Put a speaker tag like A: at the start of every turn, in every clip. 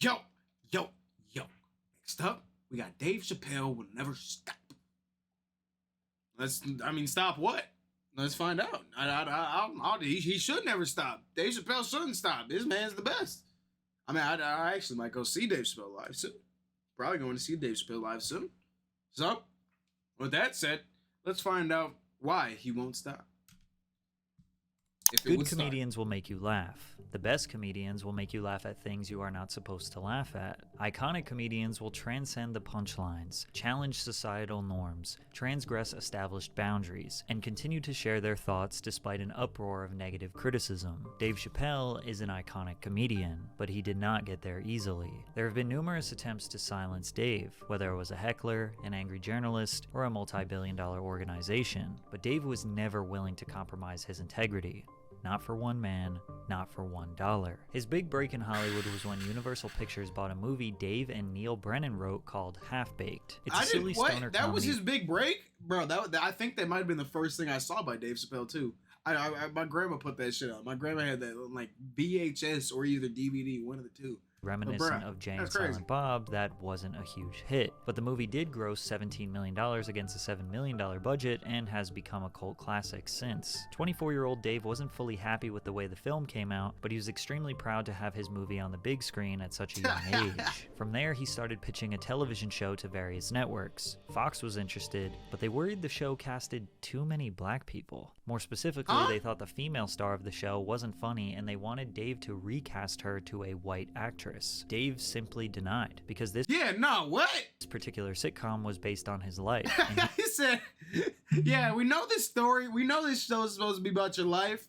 A: Yo, yo, yo. Next up, we got Dave Chappelle will never stop. Stop what? Let's find out. He should never stop. Dave Chappelle shouldn't stop. This man's the best. I actually might go see Dave Chappelle live soon. Probably going to see Dave Chappelle live soon. So, with that said, let's find out why he won't stop.
B: Good comedians will make you laugh. The best comedians will make you laugh at things you are not supposed to laugh at. Iconic comedians will transcend the punchlines, challenge societal norms, transgress established boundaries, and continue to share their thoughts despite an uproar of negative criticism. Dave Chappelle is an iconic comedian, but he did not get there easily. There have been numerous attempts to silence Dave, whether it was a heckler, an angry journalist, or a multi-billion-dollar organization, but Dave was never willing to compromise his integrity. Not for one man, not for $1. His big break in Hollywood was when Universal Pictures bought a movie Dave and Neil Brennan wrote called Half-Baked. It's a silly stoner comedy.
A: That was his big break? Bro, I think that might have been the first thing I saw by Dave Chappelle, too. My grandma put that shit on. My grandma had that on, like, VHS or either DVD, one of the two.
B: Reminiscent of Jay and Silent Bob, that wasn't a huge hit. But the movie did gross $17 million against a $7 million budget and has become a cult classic since. 24-year-old Dave wasn't fully happy with the way the film came out, but he was extremely proud to have his movie on the big screen at such a young age. From there, he started pitching a television show to various networks. Fox was interested, but they worried the show casted too many black people. More specifically, they thought the female star of the show wasn't funny and they wanted Dave to recast her to a white actress. Dave simply denied, because this particular sitcom was based on his life.
A: He said, yeah, we know this story, we know this show is supposed to be about your life,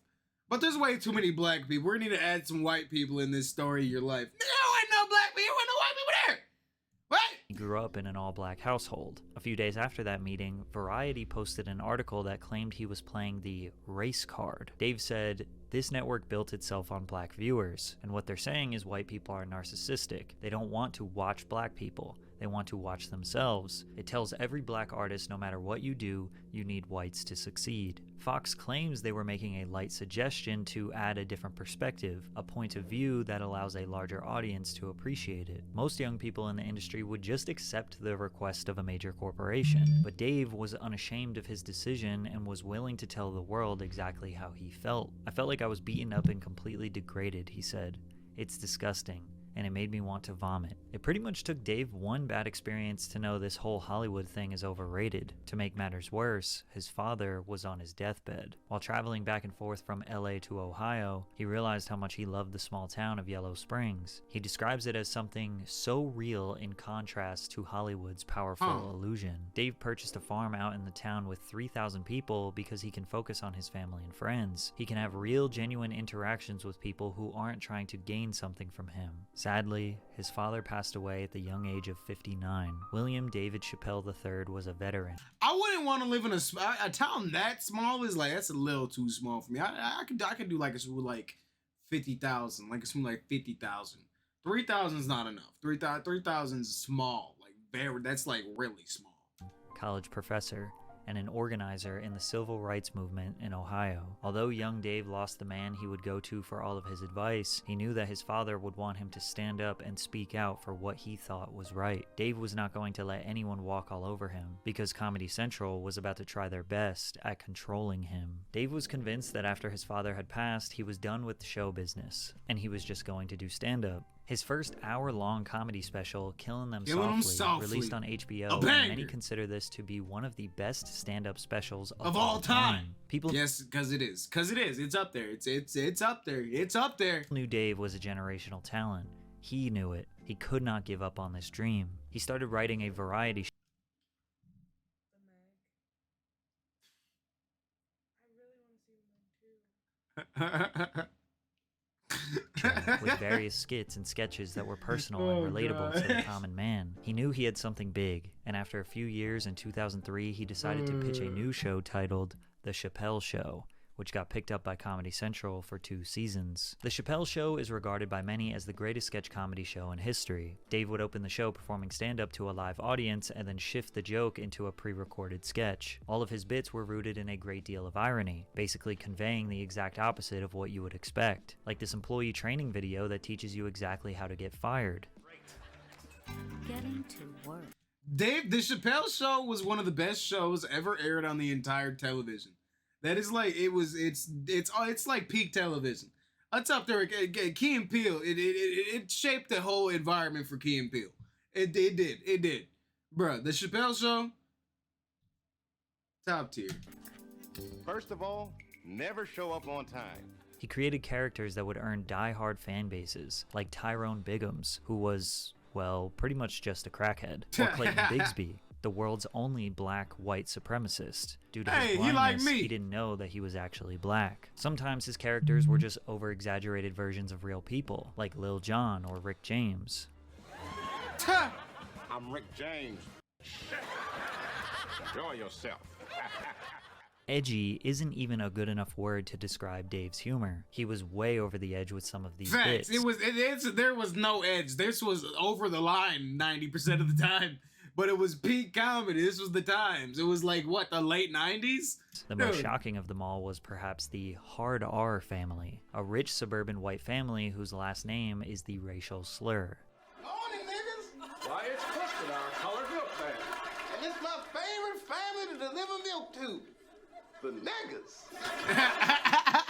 A: but there's way too many black people. We need to add some white people in this story of your life. No, ain't no black people, ain't no white people there. What?
B: He grew up in an all-black household. A few days after that meeting, Variety posted an article that claimed he was playing the race card. Dave said, "This network built itself on black viewers, and what they're saying is white people are narcissistic. They don't want to watch black people. They want to watch themselves. It tells every black artist no matter what you do, you need whites to succeed." Fox claims they were making a light suggestion to add a different perspective, a point of view that allows a larger audience to appreciate it. Most young people in the industry would just accept the request of a major corporation, but Dave was unashamed of his decision and was willing to tell the world exactly how he felt. "I felt like I was beaten up and completely degraded," he said. "It's disgusting, and it made me want to vomit." It pretty much took Dave one bad experience to know this whole Hollywood thing is overrated. To make matters worse, his father was on his deathbed. While traveling back and forth from LA to Ohio, he realized how much he loved the small town of Yellow Springs. He describes it as something so real in contrast to Hollywood's powerful illusion. Dave purchased a farm out in the town with 3,000 people because he can focus on his family and friends. He can have real, genuine interactions with people who aren't trying to gain something from him. Sadly, his father passed away at the young age of 59. William David Chappelle III was a veteran.
A: I wouldn't want to live in a town that small. Is like, that's a little too small for me. I could do like a school like 50,000, like a school like 50,000. 3,000 is not enough. 3,000 is small, that's like really small.
B: College professor and an organizer in the civil rights movement in Ohio. Although young Dave lost the man he would go to for all of his advice, he knew that his father would want him to stand up and speak out for what he thought was right. Dave was not going to let anyone walk all over him, because Comedy Central was about to try their best at controlling him. Dave was convinced that after his father had passed, he was done with the show business, and he was just going to do stand-up. His first hour-long comedy special, Killing Them Softly, released on HBO, and many consider this to be one of the best stand-up specials of all time.
A: Yes, because it is. It's up there. It's up there. It's up there.
B: Knew Dave was a generational talent. He knew it. He could not give up on this dream. He started writing a variety show. With various skits and sketches that were personal and relatable to the common man. He knew he had something big, and after a few years in 2003, he decided to pitch a new show titled The Chappelle Show, which got picked up by Comedy Central for 2 seasons. The Chappelle Show is regarded by many as the greatest sketch comedy show in history. Dave would open the show performing stand-up to a live audience and then shift the joke into a pre-recorded sketch. All of his bits were rooted in a great deal of irony, basically conveying the exact opposite of what you would expect, like this employee training video that teaches you exactly how to get fired.
C: Getting to work.
A: Dave, the Chappelle Show was one of the best shows ever aired on the entire television. That is like it's like peak television. It's up there. Key and Peele. It shaped the whole environment for Key and Peele. It did, bruh. The Chappelle Show, top tier.
D: First of all, never show up on time.
B: He created characters that would earn die-hard fan bases, like Tyrone Biggums, who was, well, pretty much just a crackhead, or Clayton Bigsby, the world's only black white supremacist. Due to his blindness, he didn't know that he was actually black. Sometimes his characters were just over-exaggerated versions of real people, like Lil Jon or Rick James.
D: I'm Rick James. Enjoy yourself.
B: Edgy isn't even a good enough word to describe Dave's humor. He was way over the edge with some of these
A: Facts.
B: bits.
A: There was no edge. This was over the line 90% of the time. But it was peak comedy. This was the times. It was like, what, the late 90s?
B: The most shocking of them all was perhaps the Hard R family, a rich suburban white family whose last name is the racial slur.
D: Morning, niggas. Why, it's Twisted, our colored milk man. And it's my favorite family to deliver milk to. The niggas.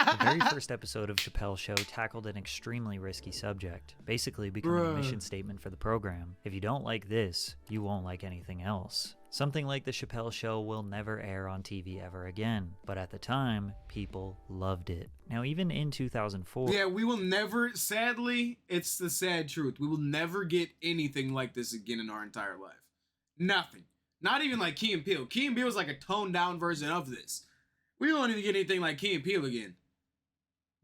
B: The very first episode of Chappelle's Show tackled an extremely risky subject, basically becoming a mission statement for the program. If you don't like this, you won't like anything else. Something like the Chappelle Show will never air on TV ever again, but at the time, people loved it. Now, even in 2004...
A: Yeah, we will never, sadly, it's the sad truth, we will never get anything like this again in our entire life. Nothing. Not even like Key and Peele. Key and Peele is like a toned-down version of this. We won't even get anything like Key and Peele again.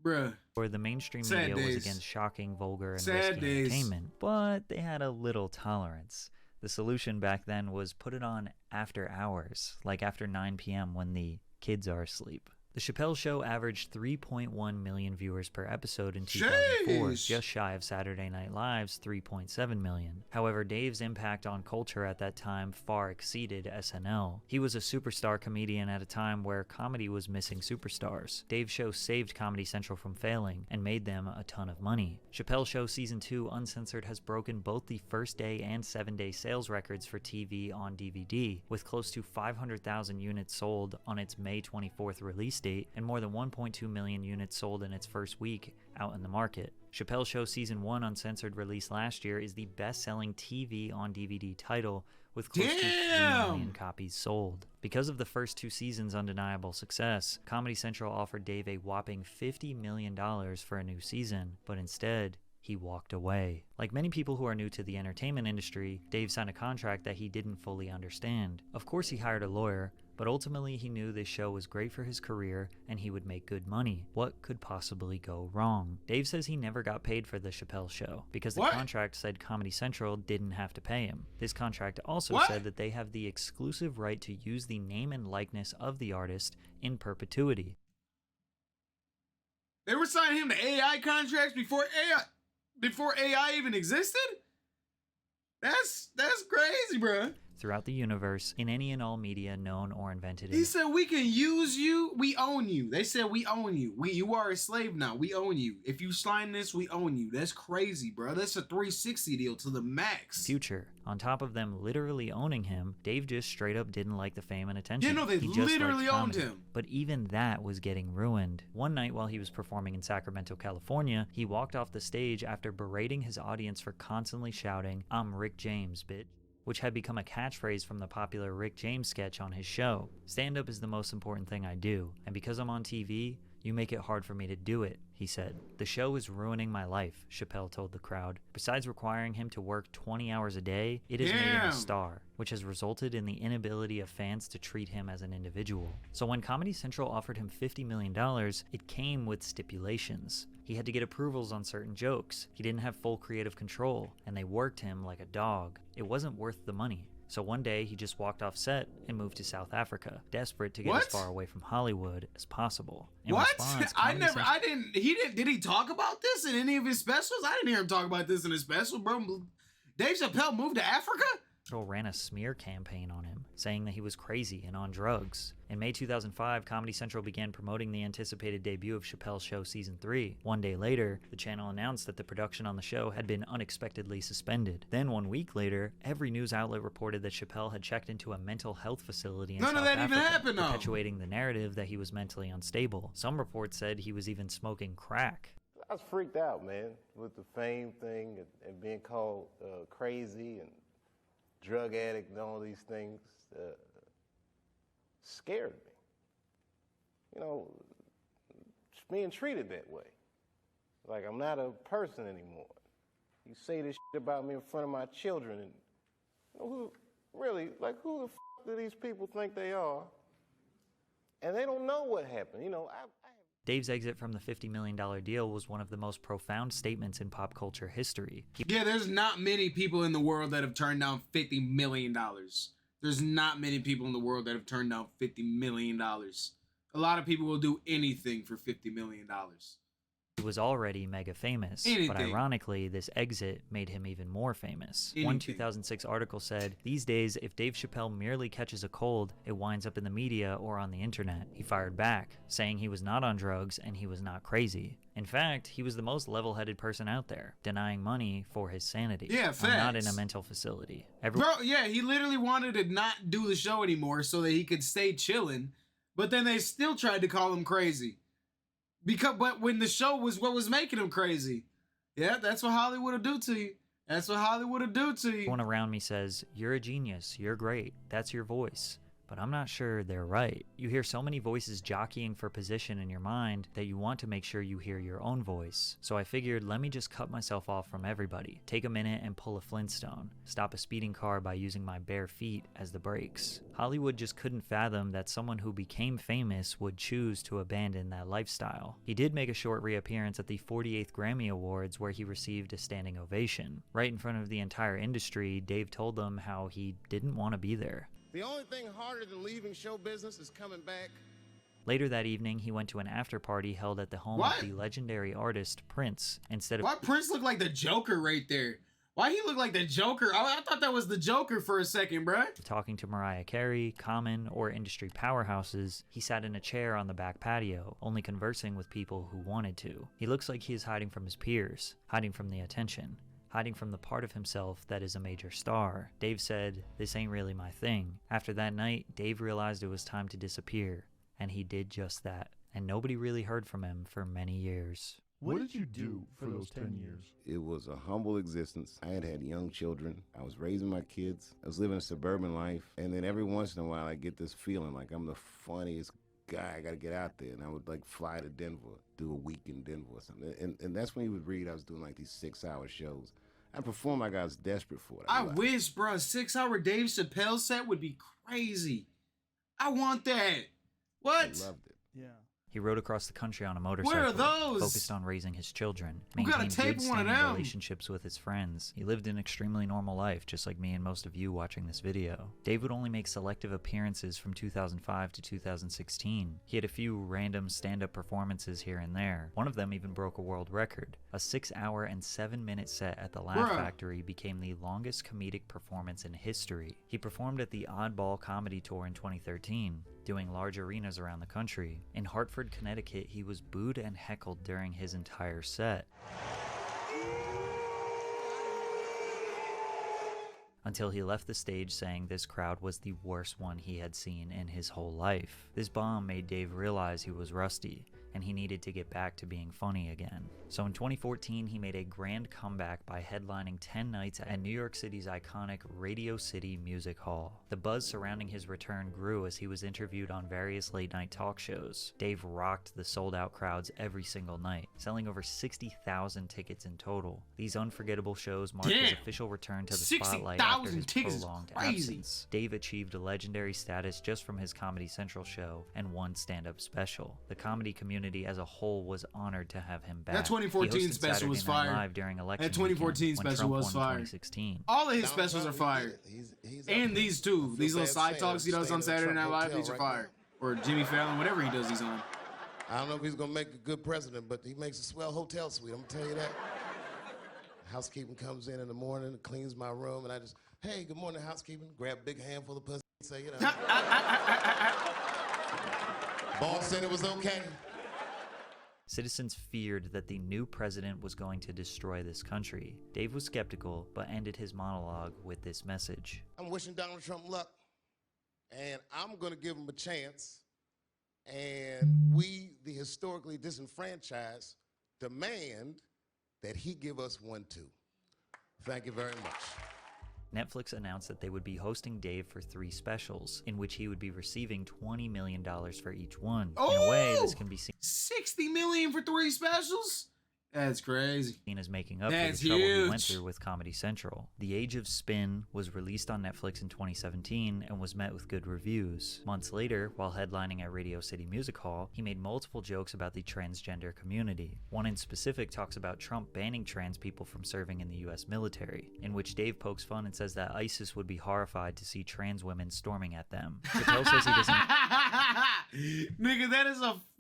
A: Bruh.
B: Where the mainstream media was against shocking, vulgar, and risky entertainment, but they had a little tolerance. The solution back then was put it on after hours, like after 9 p.m. when the kids are asleep. The Chappelle Show averaged 3.1 million viewers per episode in 2004, just shy of Saturday Night Live's 3.7 million. However, Dave's impact on culture at that time far exceeded SNL. He was a superstar comedian at a time where comedy was missing superstars. Dave's show saved Comedy Central from failing and made them a ton of money. Chappelle Show Season 2 Uncensored has broken both the first day and 7-day sales records for TV on DVD, with close to 500,000 units sold on its May 24th release date and more than 1.2 million units sold in its first week out in the market. Chappelle Show Season 1 Uncensored, released last year, is the best-selling TV on DVD title with close to 3 million copies sold. Because of the first 2 seasons' undeniable success, Comedy Central offered Dave a whopping $50 million for a new season, but instead, he walked away. Like many people who are new to the entertainment industry, Dave signed a contract that he didn't fully understand. Of course, he hired a lawyer, but ultimately he knew this show was great for his career and he would make good money. What could possibly go wrong? Dave says he never got paid for the Chappelle Show because the contract said Comedy Central didn't have to pay him. This contract also said that they have the exclusive right to use the name and likeness of the artist in perpetuity.
A: They were signing him to AI contracts before AI even existed? That's crazy, bruh.
B: Throughout the universe, in any and all media known or invented.
A: He said, we can use you, we own you. They said, we own you. You are a slave now, we own you. If you sign this, we own you. That's crazy, bro. That's a 360 deal to the max.
B: Future. On top of them literally owning him, Dave just straight up didn't like the fame and attention.
A: Yeah, no, they literally owned him.
B: But even that was getting ruined. One night while he was performing in Sacramento, California, he walked off the stage after berating his audience for constantly shouting, "I'm Rick James, bitch," which had become a catchphrase from the popular Rick James sketch on his show. Stand-up is the most important thing I do, and because I'm on TV, you make it hard for me to do it, he said. The show is ruining my life, Chappelle told the crowd. Besides requiring him to work 20 hours a day, it has made him a star, which has resulted in the inability of fans to treat him as an individual. So when Comedy Central offered him $50 million, it came with stipulations. He had to get approvals on certain jokes. He didn't have full creative control, and they worked him like a dog. It wasn't worth the money. So one day, he just walked off set and moved to South Africa, desperate to get as far away from Hollywood as possible. In response,
A: did he talk about this in any of his specials? I didn't hear him talk about this in his special, bro. Dave Chappelle moved to Africa?
B: ran a smear campaign on him, saying that he was crazy and on drugs. In May 2005, Comedy Central began promoting the anticipated debut of Chappelle's Show Season 3. One day later, the channel announced that the production on the show had been unexpectedly suspended. Then 1 week later, every news outlet reported that Chappelle had checked into a mental health facility in South Africa,
A: even happened, though.
B: perpetuating the narrative that he was mentally unstable. Some reports said he was even smoking crack.
C: I was freaked out, man, with the fame thing and being called crazy and drug addict and all these things. Scared me. You know, just being treated that way. Like I'm not a person anymore. You say this shit about me in front of my children, and you know, who the f do these people think they are? And they don't know what happened. You know,
B: Dave's exit from the $50 million deal was one of the most profound statements in pop culture history.
A: Yeah, there's not many people in the world that have turned down $50 million. There's not many people in the world that have turned down $50 million. A lot of people will do anything for $50 million.
B: He was already mega famous, but ironically, this exit made him even more famous. One 2006 article said, "These days, if Dave Chappelle merely catches a cold, it winds up in the media or on the internet." He fired back, saying he was not on drugs and he was not crazy. In fact, he was the most level-headed person out there, denying money for his sanity.
A: Yeah, facts.
B: I'm not in a mental facility.
A: Bro, yeah, he literally wanted to not do the show anymore so that he could stay chilling, but then they still tried to call him crazy. But when the show was what was making him crazy. Yeah, that's what Hollywood will do to you. That's what Hollywood will do to you.
B: Everyone around me says, "You're a genius, you're great, that's your voice." But I'm not sure they're right. You hear so many voices jockeying for position in your mind that you want to make sure you hear your own voice. So I figured, let me just cut myself off from everybody. Take a minute and pull a Flintstone. Stop a speeding car by using my bare feet as the brakes. Hollywood just couldn't fathom that someone who became famous would choose to abandon that lifestyle. He did make a short reappearance at the 48th Grammy Awards where he received a standing ovation. Right in front of the entire industry, Dave told them how he didn't want to be there.
D: The only thing harder than leaving show business is coming back.
B: Later that evening, he went to an after party held at the home of the legendary artist Prince.
A: Why Prince look like the Joker right there? Why he look like the Joker? I thought that was the Joker for a second, bruh.
B: Talking to Mariah Carey, Common, or industry powerhouses, he sat in a chair on the back patio, only conversing with people who wanted to. He looks like he is hiding from his peers, hiding from the attention, hiding from the part of himself that is a major star. Dave said, "This ain't really my thing." After that night, Dave realized it was time to disappear, and he did just that. And nobody really heard from him for many years.
E: What did you do for those 10 years?
C: It was a humble existence. I had young children. I was raising my kids. I was living a suburban life. And then every once in a while, I get this feeling like I'm the funniest guy. I got to get out there. And I would like fly to Denver, do a week in Denver or something. And that's when you would read I was doing like these 6-hour shows. I performed like I was desperate for it.
A: I wish, bro, a 6-hour Dave Chappelle set would be crazy. I want that. What?
C: I loved it.
E: Yeah.
B: He rode across the country on a motorcycle,
A: Where are those?
B: focused on raising his children,
A: Who got a
B: maintained
A: tape
B: good
A: one of
B: standing
A: them?
B: relationships with his friends. He lived an extremely normal life, just like me and most of you watching this video. Dave would only make selective appearances from 2005 to 2016. He had a few random stand-up performances here and there. One of them even broke a world record. A 6-hour and 7-minute set at the Laugh Factory became the longest comedic performance in history. He performed at the Oddball Comedy Tour in 2013, doing large arenas around the country. In Hartford, Connecticut, he was booed and heckled during his entire set. Until he left the stage saying this crowd was the worst one he had seen in his whole life. This bomb made Dave realize he was rusty, and he needed to get back to being funny again. So in 2014, he made a grand comeback by headlining 10 nights at New York City's iconic Radio City Music Hall. The buzz surrounding his return grew as he was interviewed on various late-night talk shows. Dave rocked the sold-out crowds every single night, selling over 60,000 tickets in total. These unforgettable shows marked his official return to the spotlight after his prolonged absence. Dave achieved a legendary status just from his Comedy Central show and one stand-up special. The comedy community as a whole was honored to have him back.
A: That 2014 special was fire.
B: Live during election
A: that 2014 special was fire.
B: 2016.
A: All of his specials are fire. And these two. These little side talks he does on Saturday Night Live, these are fire. Or Jimmy Fallon, whatever he does, he's on.
D: I don't know if he's gonna make a good president, but he makes a swell hotel suite, I'm gonna tell you that. Housekeeping comes in the morning, cleans my room, and I just
C: Hey, good morning, housekeeping. Grab a big handful of pussy, say it out. Boss said it was okay.
B: Citizens feared that the new president was going to destroy this country. Dave was skeptical, but ended his monologue with this message.
C: I'm wishing Donald Trump luck, and I'm going to give him a chance. And we, the historically disenfranchised, demand that he give us one too. Thank you very much.
B: Netflix announced that they would be hosting Dave for 3 specials, in which he would be receiving $20 million for each one. In a way, this can be seen
A: $60 million for 3 specials? That's crazy.
B: as making up
A: That's
B: for the trouble he went
A: huge.
B: through with Comedy Central. The Age of Spin was released on Netflix in 2017 and was met with good reviews. Months later, while headlining at Radio City Music Hall, he made multiple jokes about the transgender community. One in specific talks about Trump banning trans people from serving in the US military, in which Dave pokes fun and says that ISIS would be horrified to see trans women storming at them. Chappelle says he doesn't...
A: Nigga,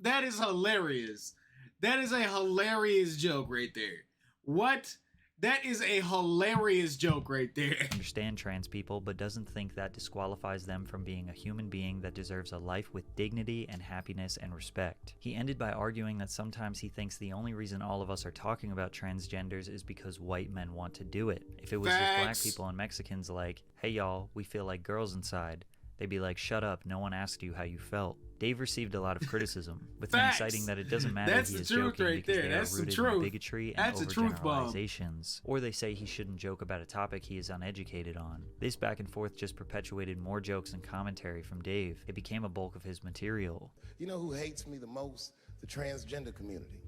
A: that is hilarious. That is a hilarious joke right there. What? That is a hilarious joke right there.
B: understand trans people, but doesn't think that disqualifies them from being a human being that deserves a life with dignity and happiness and respect. He ended by arguing that sometimes he thinks the only reason all of us are talking about transgenders is because white men want to do it. If it was just black
A: Facts.
B: people and Mexicans like, hey y'all, we feel like girls inside, they'd be like, shut up, no one asked you how you felt. Dave received a lot of criticism, with many
A: Facts.
B: citing that it doesn't matter
A: That's
B: he
A: the
B: is
A: truth
B: joking
A: right
B: because
A: there.
B: they
A: That's
B: are
A: the
B: rooted
A: truth.
B: in bigotry and
A: That's a truth bomb.
B: overgeneralizations. Or they say he shouldn't joke about a topic he is uneducated on. This back and forth just perpetuated more jokes and commentary from Dave. It became a bulk of his material.
C: You know who hates me the most? The transgender community.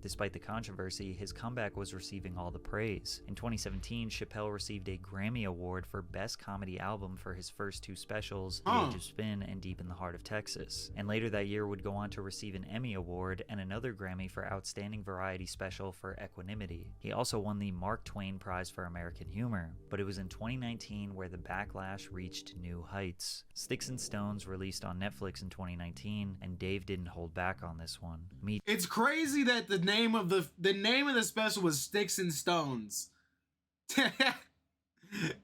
B: Despite the controversy, his comeback was receiving all the praise. In 2017, Chappelle received a Grammy Award for Best Comedy Album for his first 2 specials, The Age of Spin and Deep in the Heart of Texas. And later that year would go on to receive an Emmy Award and another Grammy for Outstanding Variety Special for Equanimity. He also won the Mark Twain Prize for American Humor. But it was in 2019 where the backlash reached new heights. Sticks and Stones released on Netflix in 2019, and Dave didn't hold back on this one.
A: It's crazy that the name of the special was Sticks and Stones.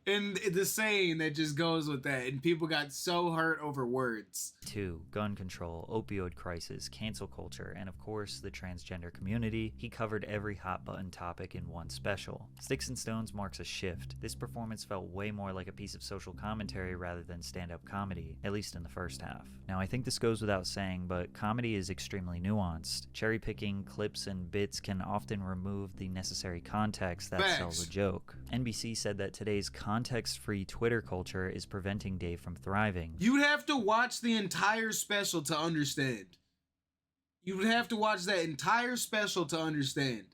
A: And the saying that just goes with that, and people got so hurt over words.
B: 2. Gun control, opioid crisis, cancel culture, and of course, the transgender community. He covered every hot button topic in one special. Sticks and Stones marks a shift. This performance felt way more like a piece of social commentary rather than stand-up comedy, at least in the first half. Now, I think this goes without saying, but comedy is extremely nuanced. Cherry-picking clips and bits can often remove the necessary context that sells a joke. NBC said that today's context-free Twitter culture is preventing Dave from thriving.
A: You'd have to watch the entire special to understand. You would have to watch that entire special to understand.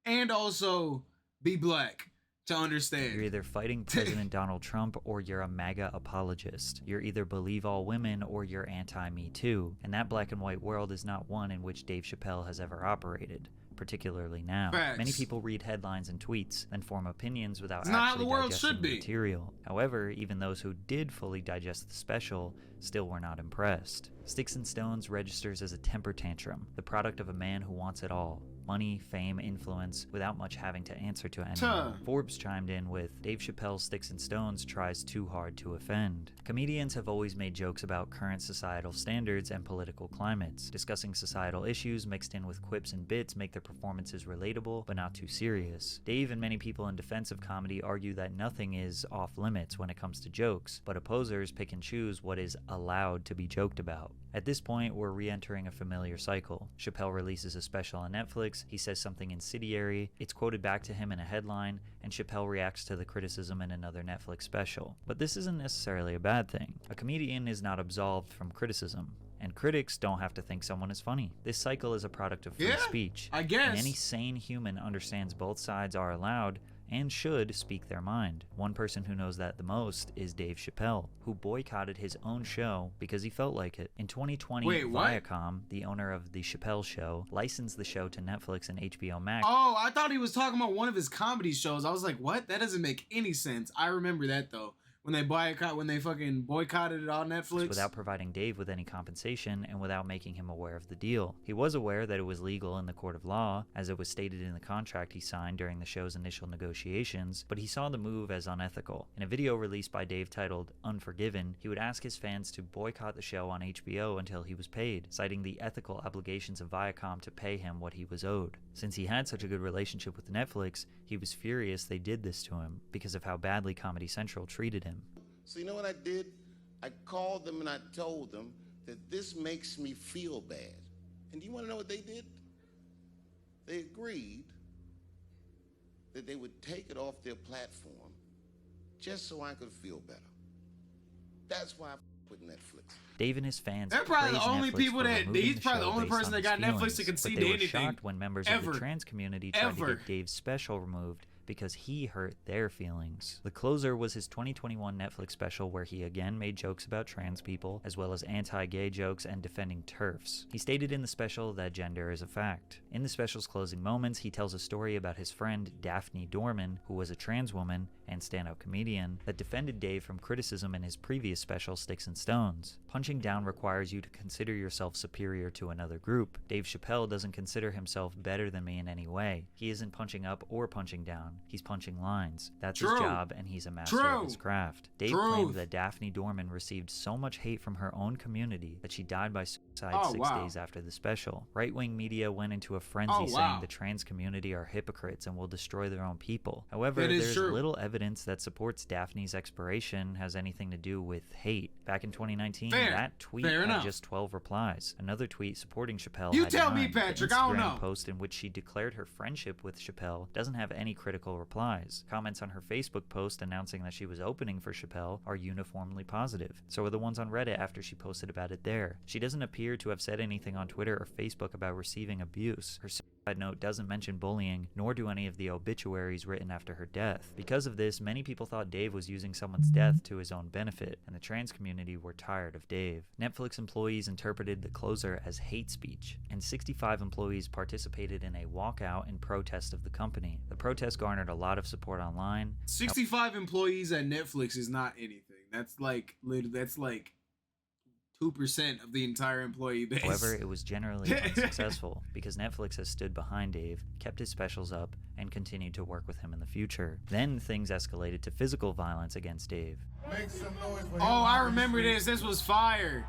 A: And also be black to understand.
B: You're either fighting President Donald Trump or you're a MAGA apologist. You're either believe all women or you're anti-Me Too. And that black and white world is not one in which Dave Chappelle has ever operated, particularly now.
A: Facts.
B: Many people read headlines and tweets and form opinions without
A: It's not how
B: actually
A: the world
B: digesting
A: should
B: the
A: be.
B: material. However, even those who did fully digest the special still were not impressed. Sticks and Stones registers as a temper tantrum, the product of a man who wants it all. Money, fame, influence, without much having to answer to anyone. Forbes chimed in with, Dave Chappelle's Sticks and Stones tries too hard to offend. Comedians have always made jokes about current societal standards and political climates. Discussing societal issues mixed in with quips and bits make their performances relatable, but not too serious. Dave and many people in defense of comedy argue that nothing is off limits when it comes to jokes, but opposers pick and choose what is allowed to be joked about. At this point, we're re-entering a familiar cycle. Chappelle releases a special on Netflix, he says something incendiary, it's quoted back to him in a headline, and Chappelle reacts to the criticism in another Netflix special. But this isn't necessarily a bad thing. A comedian is not absolved from criticism, and critics don't have to think someone is funny. This cycle is a product of free speech.
A: I guess.
B: And any sane human understands both sides are allowed and should speak their mind. One person who knows that the most is Dave Chappelle, who boycotted his own show because he felt like it. In 2020, Viacom, the owner of The Chappelle Show, licensed the show to Netflix and HBO Max.
A: Oh, I thought he was talking about one of his comedy shows. I was like, what? That doesn't make any sense. I remember that, though. when they fucking boycotted it on Netflix.
B: Without providing Dave with any compensation and without making him aware of the deal. He was aware that it was legal in the court of law, as it was stated in the contract he signed during the show's initial negotiations, but he saw the move as unethical. In a video released by Dave titled Unforgiven, he would ask his fans to boycott the show on HBO until he was paid, citing the ethical obligations of Viacom to pay him what he was owed. Since he had such a good relationship with Netflix, he was furious they did this to him because of how badly Comedy Central treated him.
C: So you know what I did? I called them and I told them that this makes me feel bad. And do you want to know what they did? They agreed that they would take it off their platform just so I could feel better. That's why I with Netflix.
B: Dave and his fans
A: They're probably the
B: praised
A: only
B: Netflix
A: people
B: for
A: that
B: removing
A: he's
B: the
A: probably the
B: show
A: only
B: based
A: person
B: on
A: that
B: his
A: got Netflix
B: feelings,
A: to concede
B: but
A: to
B: they were
A: anything.
B: shocked when members of the trans community tried to get Dave's special removed because he hurt their feelings. The Closer was his 2021 Netflix special where he again made jokes about trans people, as well as anti-gay jokes and defending TERFs. He stated in the special that gender is a fact. In the special's closing moments, he tells a story about his friend Daphne Dorman, who was a trans woman and stand-up comedian, that defended Dave from criticism in his previous special, Sticks and Stones. Punching down requires you to consider yourself superior to another group. Dave Chappelle doesn't consider himself better than me in any way. He isn't punching up or punching down. He's punching lines. That's his job, and he's a master of his craft. Dave claimed that Daphne Dorman received so much hate from her own community that she died by suicide 6 days after the special. Right-wing media went into a frenzy saying the trans community are hypocrites and will destroy their own people. However, there's little evidence that supports Daphne's expiration has anything to do with hate. Back in 2019, that tweet had just 12 replies. Another tweet supporting Chappelle had
A: tell
B: 9.
A: me, Patrick,
B: the Instagram
A: I don't know.
B: post in which she declared her friendship with Chappelle doesn't have any critical replies. Comments on her Facebook post announcing that she was opening for Chappelle are uniformly positive. So are the ones on Reddit after she posted about it there. She doesn't appear to have said anything on Twitter or Facebook about receiving abuse. Her suicide note doesn't mention bullying, nor do any of the obituaries written after her death. Because of this, many people thought Dave was using someone's death to his own benefit, and the trans community were tired of Dave. Netflix employees interpreted The Closer as hate speech, and 65 employees participated in a walkout in protest of the company. The protest garnered a lot of support online.
A: 65 employees at Netflix is not anything. That's like 2% of the entire employee base.
B: However, it was generally unsuccessful because Netflix has stood behind Dave, kept his specials up, and continued to work with him in the future. Then things escalated to physical violence against Dave.
E: Make some noise for him.
A: Oh, I remember this. This was fire.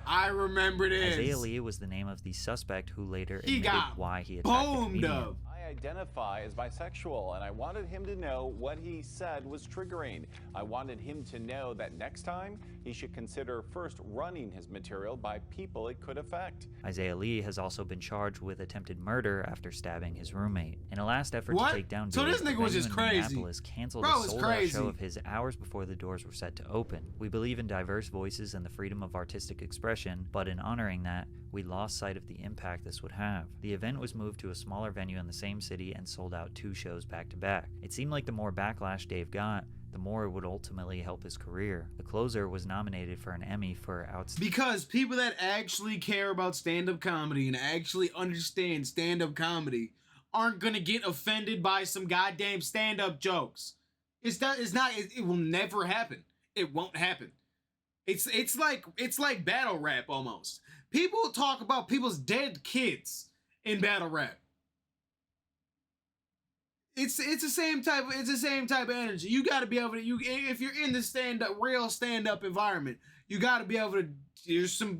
A: I remember this.
B: Isaiah Lee was the name of the suspect who later
A: He
B: admitted
A: got
B: why he attacked the comedian.
A: up.
F: I identify as bisexual, and I wanted him to know what he said was triggering. I wanted him to know that next time he should consider first running his material by people it could affect.
B: Isaiah Lee has also been charged with attempted murder after stabbing his roommate. In a last effort to take down Dave,
A: this nigga was just crazy.
B: Minneapolis canceled a sold-out show of his hours before the doors were set to open. We believe in diverse voices and the freedom of artistic expression, but in honoring that, we lost sight of the impact this would have. The event was moved to a smaller venue in the same city and sold out 2 shows back to back. It seemed like the more backlash Dave got, the more it would ultimately help his career. The Closer was nominated for an Emmy for outstanding.
A: Because people that actually care about stand-up comedy and actually understand stand-up comedy aren't gonna get offended by some goddamn stand-up jokes. It will never happen. It won't happen. It's like battle rap almost. People talk about people's dead kids in battle rap. It's the same type of energy. You got to be able to if you're in the real stand-up environment, you got to be able to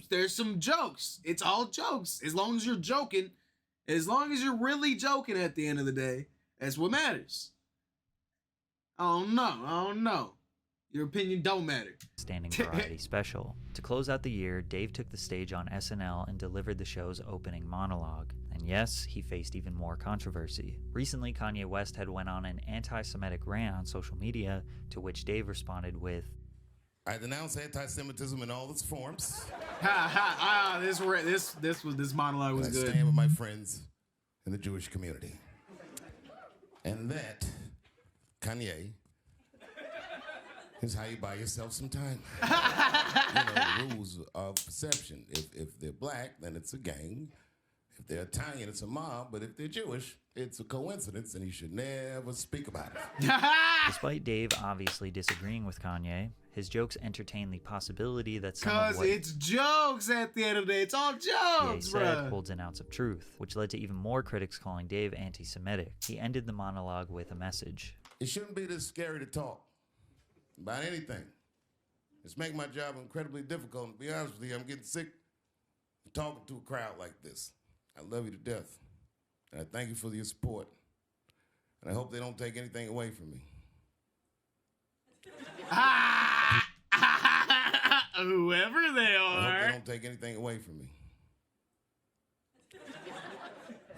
A: there's some jokes. It's all jokes. As long as you're joking, as long as you're really joking at the end of the day, that's what matters. I don't know. Your opinion don't matter.
B: Standing variety special. To close out the year, Dave took the stage on SNL and delivered the show's opening monologue. And yes, he faced even more controversy. Recently, Kanye West had went on an anti-Semitic rant on social media, to which Dave responded with,
C: I denounce anti-Semitism in all its forms.
A: This monologue was good.
C: I stand with my friends in the Jewish community. And that, Kanye, is how you buy yourself some time. The rules of perception. If they're black, then it's a gang.
G: If they're Italian, it's a mob, but if they're Jewish, it's a coincidence, and you should never speak about it.
B: Despite Dave obviously disagreeing with Kanye, his jokes entertain the possibility that some of
A: Cause
B: what
A: it's jokes at the end of the day. It's all
B: Ye
A: jokes,
B: said
A: bro.
B: holds an ounce of truth, which led to even more critics calling Dave anti-Semitic. He ended the monologue with a message.
G: It shouldn't be this scary to talk about anything. It's making my job incredibly difficult. And to be honest with you, I'm getting sick of talking to a crowd like this. I love you to death, and I thank you for your support. And I hope they don't take anything away from me.
A: Whoever they
G: I hope
A: are.
G: they don't take anything away from me.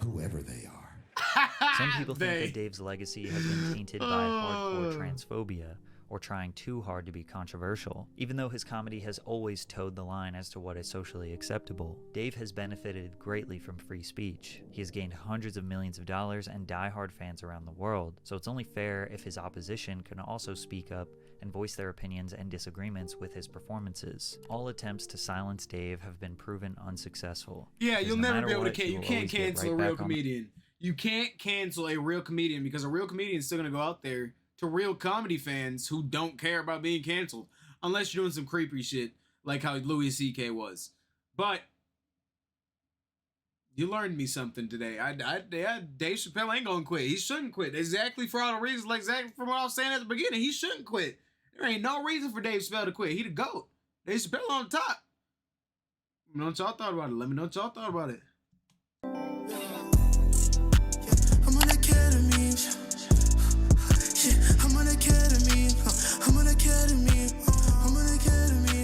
G: Whoever they are.
B: Some people think
A: They.
B: that Dave's legacy has been tainted by hardcore transphobia, or trying too hard to be controversial. Even though his comedy has always towed the line as to what is socially acceptable, Dave has benefited greatly from free speech. He has gained hundreds of millions of dollars and die-hard fans around the world, so it's only fair if his opposition can also speak up and voice their opinions and disagreements with his performances. All attempts to silence Dave have been proven unsuccessful.
A: Yeah,
B: because
A: you'll
B: no
A: never
B: matter
A: be able to
B: what, he
A: you
B: will
A: can't
B: always get
A: cancel
B: right
A: a real
B: back on the-
A: comedian. You can't cancel a real comedian because a real comedian is still gonna go out there to real comedy fans who don't care about being canceled, unless you're doing some creepy shit like how Louis C.K. was. But you learned me something today. Dave Chappelle ain't gonna quit. He shouldn't quit. Exactly for all the reasons, like exactly from what I was saying at the beginning. He shouldn't quit. There ain't no reason for Dave Chappelle to quit. He the GOAT. Dave Chappelle on top. Let me know what y'all thought about it.